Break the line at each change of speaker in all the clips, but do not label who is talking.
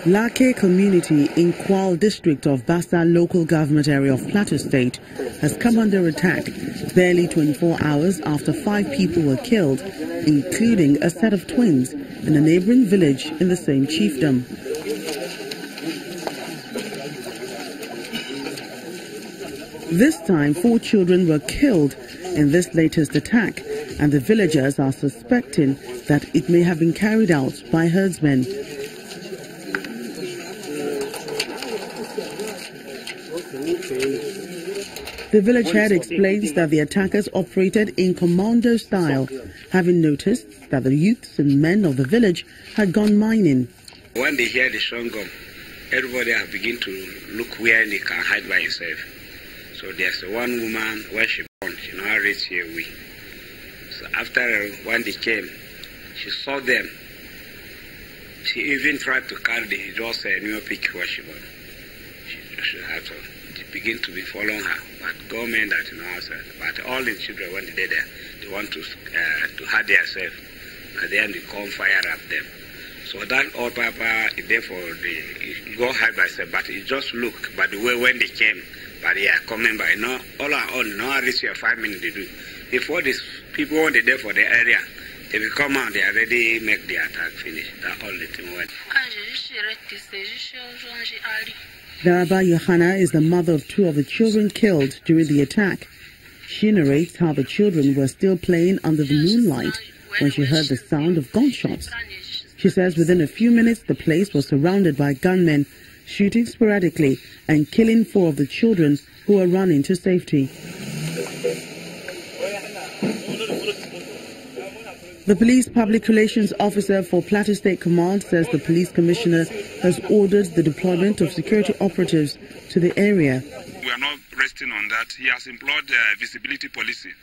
Lake community in Kwal district of Bassa local government area of Plateau State has come under attack barely 24 hours after 5 people were killed, including a set of twins in a neighboring village in the same chiefdom. This time 4 children were killed in this latest attack, and the villagers are suspecting that it may have been carried out by herdsmen. The village head explains that the attackers operated in commando style, having noticed that the youths and men of the village had gone mining.
When they hear the song, everybody have begin to look where they can hide by himself. So there's one woman where she born, she now raised here we. So after when they came, she saw them. She even tried to carry the just a new pick where she born. She had to begin to be following her, but government that outside. But all the children when they're there, they want to hide themselves, and then they come fire at them. So that old papa therefore they go hide by themselves, but he just look. But the way when they came, but they are coming by no all our own, no at least 5 minutes they do. Before these people when they're there for the area, they will come out, they already make the attack finish. That's all the thing went.
Daraba Yohana is the mother of 2 of the children killed during the attack. She narrates how the children were still playing under the moonlight when she heard the sound of gunshots. She says within a few minutes the place was surrounded by gunmen, shooting sporadically and killing 4 of the children who were running to safety. The police public relations officer for Plateau State Command says the police commissioner has ordered the deployment of security operatives to the area.
We are not resting on that. He has employed visibility policing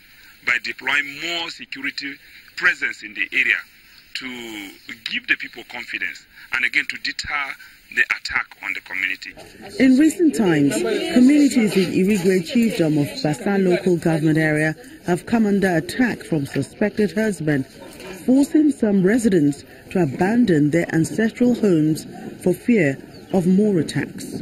by deploying more security presence in the area to give the people confidence and again to deter the attack on the community.
In recent times, communities in Irigwe chiefdom of Bassa local government area have come under attack from suspected herdsmen, forcing some residents to abandon their ancestral homes for fear of more attacks.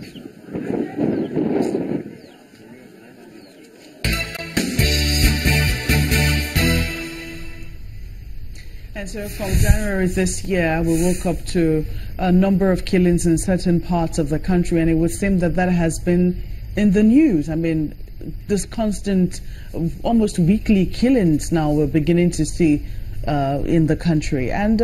And so from January this year, we woke up to a number of killings in certain parts of the country, and it would seem that that has been in the news. I mean, this constant, almost weekly killings now we're beginning to see in the country. And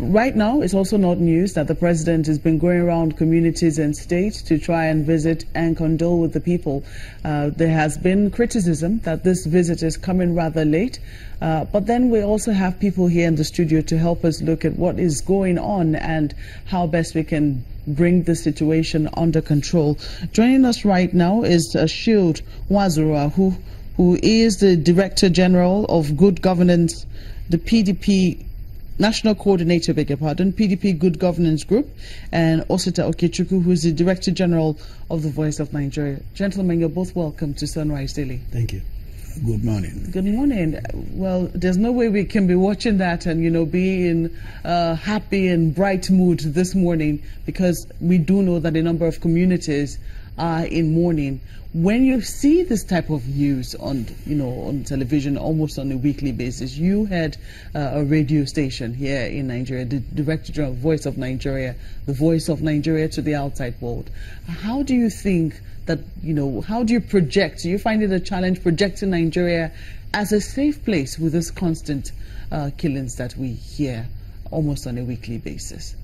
right now, it's also not news that the president has been going around communities and states to try and visit and condole with the people. There has been criticism that this visit is coming rather late. But then we also have people here in the studio to help us look at what is going on and how best we can bring the situation under control. Joining us right now is Shield Wazura, who is the Director General of Good Governance, the PDP National Coordinator, PDP Good Governance Group, and Osita Okechukwu, who is the Director General of the Voice of Nigeria. Gentlemen, you're both welcome to Sunrise Daily.
Thank you. Good morning.
Good morning. Well, there's no way we can be watching that and, you know, be in happy and bright mood this morning, because we do know that a number of communities are in mourning. When you see this type of news on, you know, on television almost on a weekly basis, you had a radio station here in Nigeria, the Director General, Voice of Nigeria, the voice of Nigeria to the outside world. How do you think that, you know, how do you project? Do you find it a challenge projecting Nigeria as a safe place with this constant killings that we hear almost on a weekly basis?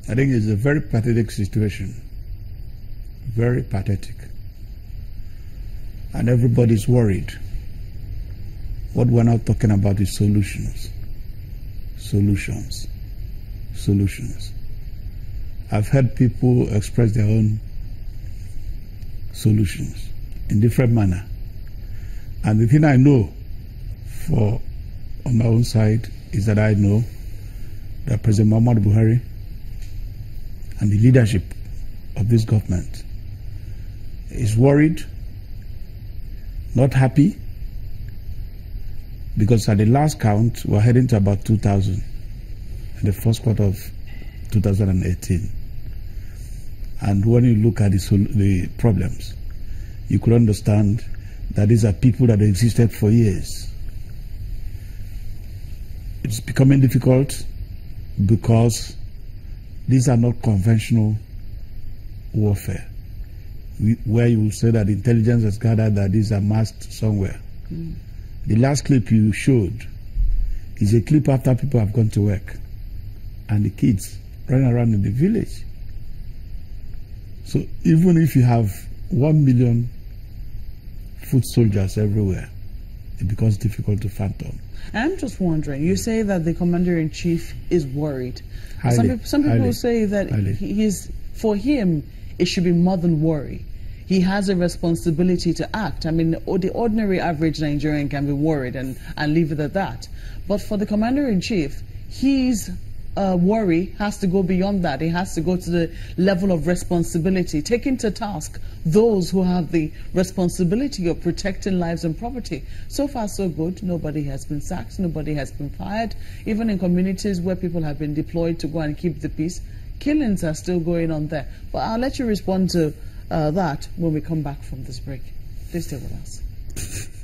I think it's a very pathetic situation. Very pathetic. And everybody's worried. What we're now talking about is solutions. Solutions. Solutions. I've heard people express their own solutions in different manner. And the thing I know on my own side is that I know that President Muhammadu Buhari and the leadership of this government is worried, not happy, because at the last count, we're heading to about 2,000 in the first quarter of 2018. And when you look at the problems, you could understand that these are people that existed for years. It's becoming difficult because these are not conventional warfare, where you will say that intelligence has gathered that these are masked somewhere. The last clip you showed is a clip after people have gone to work and the kids running around in the village. So even if you have 1 million foot soldiers everywhere, it becomes difficult to fathom.
I'm just wondering, you say that the Commander-in-Chief is worried.
Highly,
some people
highly,
say that for him, it should be more than worry. He has a responsibility to act. I mean, the ordinary average Nigerian can be worried and leave it at that. But for the Commander-in-Chief, his worry has to go beyond that. It has to go to the level of responsibility, taking to task those who have the responsibility of protecting lives and property. So far, so good. Nobody has been sacked. Nobody has been fired. Even in communities where people have been deployed to go and keep the peace, killings are still going on there. But I'll let you respond to that when we come back from this break. Please stay with us.